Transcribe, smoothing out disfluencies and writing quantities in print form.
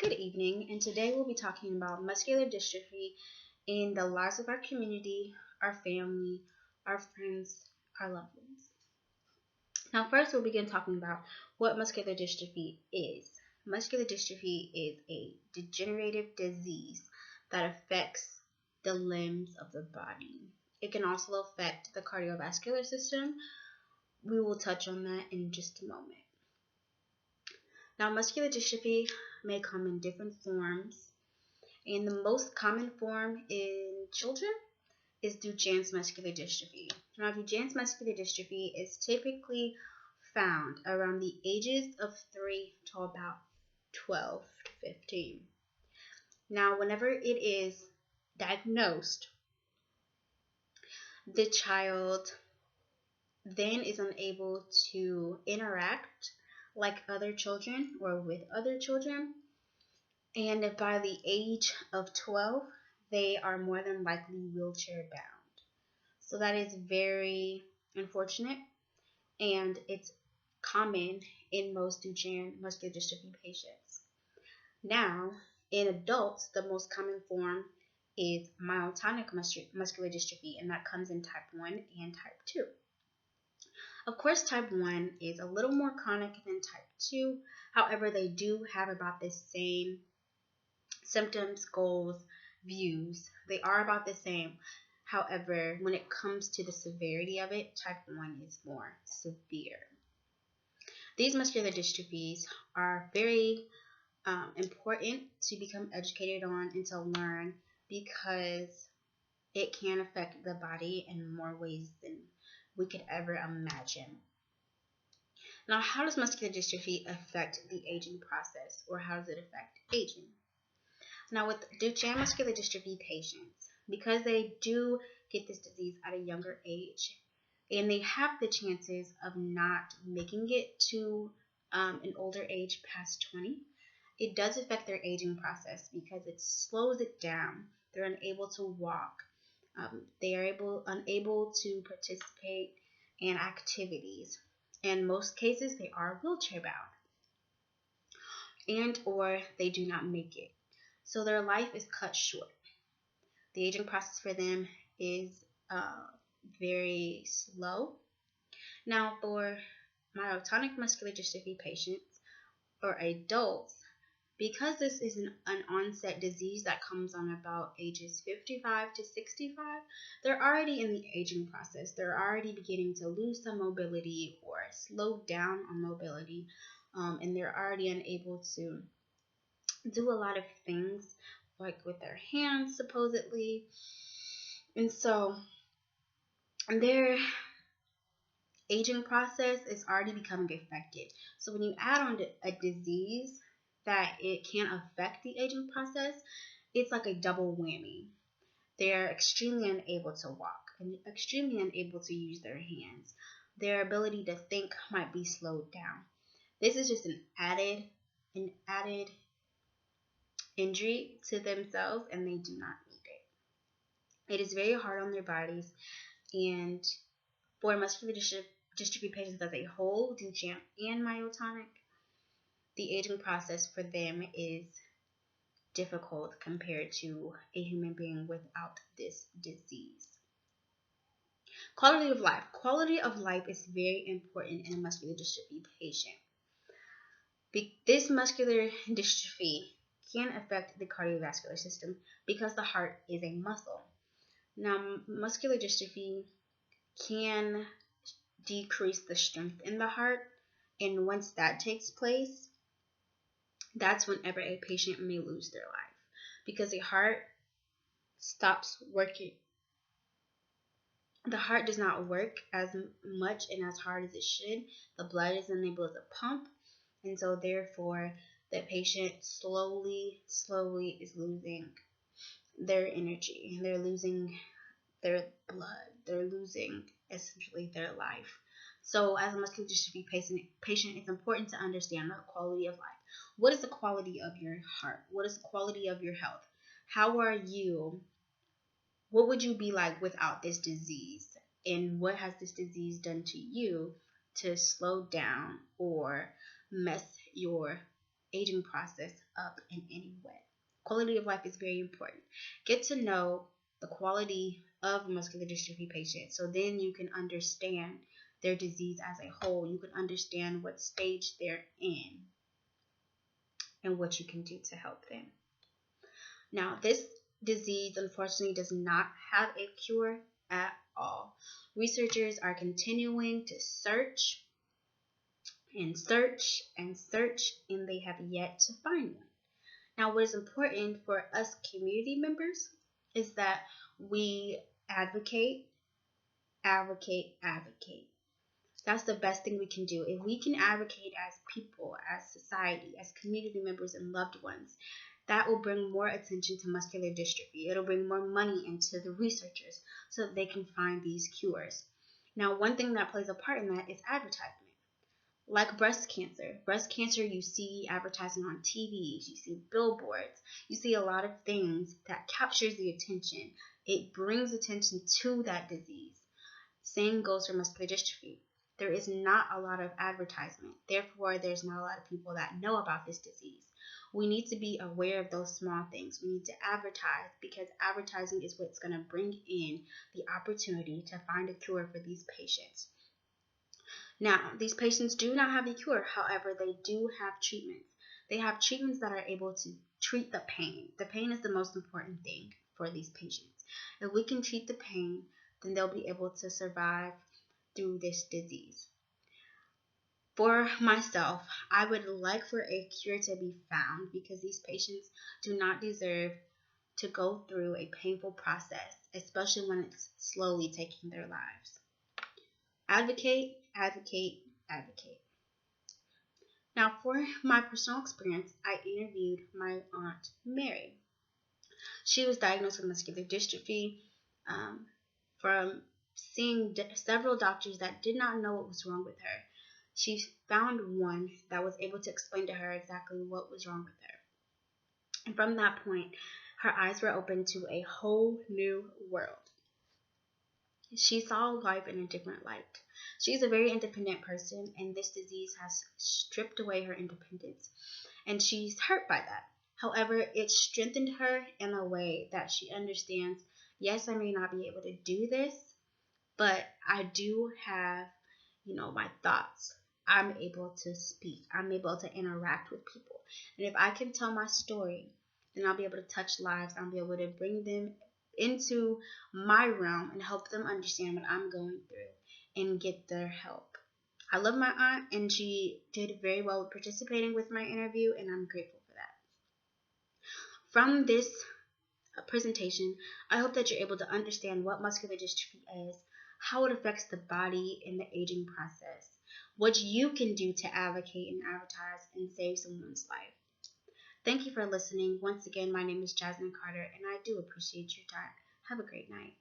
Good evening, and today we'll be talking about muscular dystrophy in the lives of our community, our family, our friends, our loved ones. Now, first, we'll begin talking about what muscular dystrophy is. Muscular dystrophy is a degenerative disease that affects the limbs of the body. It can also affect the cardiovascular system. We will touch on that in just a moment. Now, muscular dystrophy may come in different forms, and the most common form in children is Duchenne's muscular dystrophy. Now, Duchenne's muscular dystrophy is typically found around the ages of 3 to about 12 to 15. Now, whenever it is diagnosed, the child then is unable to interact like other children or with other children. And by the age of 12, they are more than likely wheelchair bound. So that is very unfortunate, and it's common in most Duchenne muscular dystrophy patients. Now, in adults, the most common form is myotonic muscular dystrophy, and that comes in type 1 and type 2. Of course, type 1 is a little more chronic than type 2. However, they do have about the same symptoms, goals, views. They are about the same. However, when it comes to the severity of it, type 1 is more severe. These muscular dystrophies are very important to become educated on and to learn because it can affect the body in more ways than we could ever imagine. Now, how does muscular dystrophy affect the aging process, or how does it affect aging? Now, with Duchenne muscular dystrophy patients, because they do get this disease at a younger age, and they have the chances of not making it to an older age past 20, it does affect their aging process because it slows it down. They're unable to walk. They are unable to participate in activities. In most cases, they are wheelchair bound, and or they do not make it. So their life is cut short. The aging process for them is very slow. Now, for myotonic muscular dystrophy patients or adults, because this is an onset disease that comes on about ages 55 to 65, they're already in the aging process. They're already beginning to lose some mobility or slow down on mobility, and they're already unable to do a lot of things like with their hands supposedly. And so their aging process is already becoming affected. So when you add on a disease that it can affect the aging process, it's like a double whammy. They're extremely unable to walk and extremely unable to use their hands. Their ability to think might be slowed down. This is just an added injury to themselves, and they do not need it. It is very hard on their bodies, and for muscular dystrophy patients as a whole, Duchenne and myotonic, the aging process for them is difficult compared to a human being without this disease. Quality of life. Quality of life is very important in a muscular dystrophy patient. This muscular dystrophy can affect the cardiovascular system because the heart is a muscle. Now, muscular dystrophy can decrease the strength in the heart, and once that takes place, that's whenever a patient may lose their life because the heart stops working. The heart does not work as much and as hard as it should. The blood is unable to pump, and so therefore the patient slowly is losing their energy. They're losing their blood. They're losing essentially their life. So as a muscular dystrophy patient, it's important to understand the quality of life. What is the quality of your heart? What is the quality of your health? How are you? What would you be like without this disease? And what has this disease done to you to slow down or mess your aging process up in any way. Quality of life is very important. Get to know the quality of muscular dystrophy patients so then you can understand their disease as a whole. You can understand what stage they're in and what you can do to help them. Now, this disease unfortunately does not have a cure at all. Researchers are continuing to search and search and search, and they have yet to find one. Now, what is important for us community members is that we advocate, advocate, advocate. That's the best thing we can do. If we can advocate as people, as society, as community members and loved ones, that will bring more attention to muscular dystrophy. It'll bring more money into the researchers so that they can find these cures. Now, one thing that plays a part in that is advertisement. Like breast cancer. Breast cancer, you see advertising on TVs, you see billboards, you see a lot of things that captures the attention. It brings attention to that disease. Same goes for muscular dystrophy. There is not a lot of advertisement. Therefore, there's not a lot of people that know about this disease. We need to be aware of those small things. We need to advertise because advertising is what's going to bring in the opportunity to find a cure for these patients. Now, these patients do not have a cure. However, they do have treatments. They have treatments that are able to treat the pain. The pain is the most important thing for these patients. If we can treat the pain, then they'll be able to survive through this disease. For myself, I would like for a cure to be found because these patients do not deserve to go through a painful process, especially when it's slowly taking their lives. Advocate, advocate, advocate. Now, for my personal experience, I interviewed my Aunt Mary. She was diagnosed with muscular dystrophy from seeing several doctors that did not know what was wrong with her. She found one that was able to explain to her exactly what was wrong with her. And from that point, her eyes were open to a whole new world. She saw life in a different light. She's a very independent person, and this disease has stripped away her independence, and she's hurt by that. However, it strengthened her in a way that she understands, yes, I may not be able to do this, but I do have, my thoughts. I'm able to speak. I'm able to interact with people. And if I can tell my story, then I'll be able to touch lives. I'll be able to bring them into my realm and help them understand what I'm going through and get their help. I love my aunt, and she did very well with participating with my interview, and I'm grateful for that. From this presentation, I hope that you're able to understand what muscular dystrophy is, how it affects the body in the aging process, what you can do to advocate and advertise and save someone's life. Thank you for listening. Once again, my name is Jasmine Carter, and I do appreciate your time. Have a great night.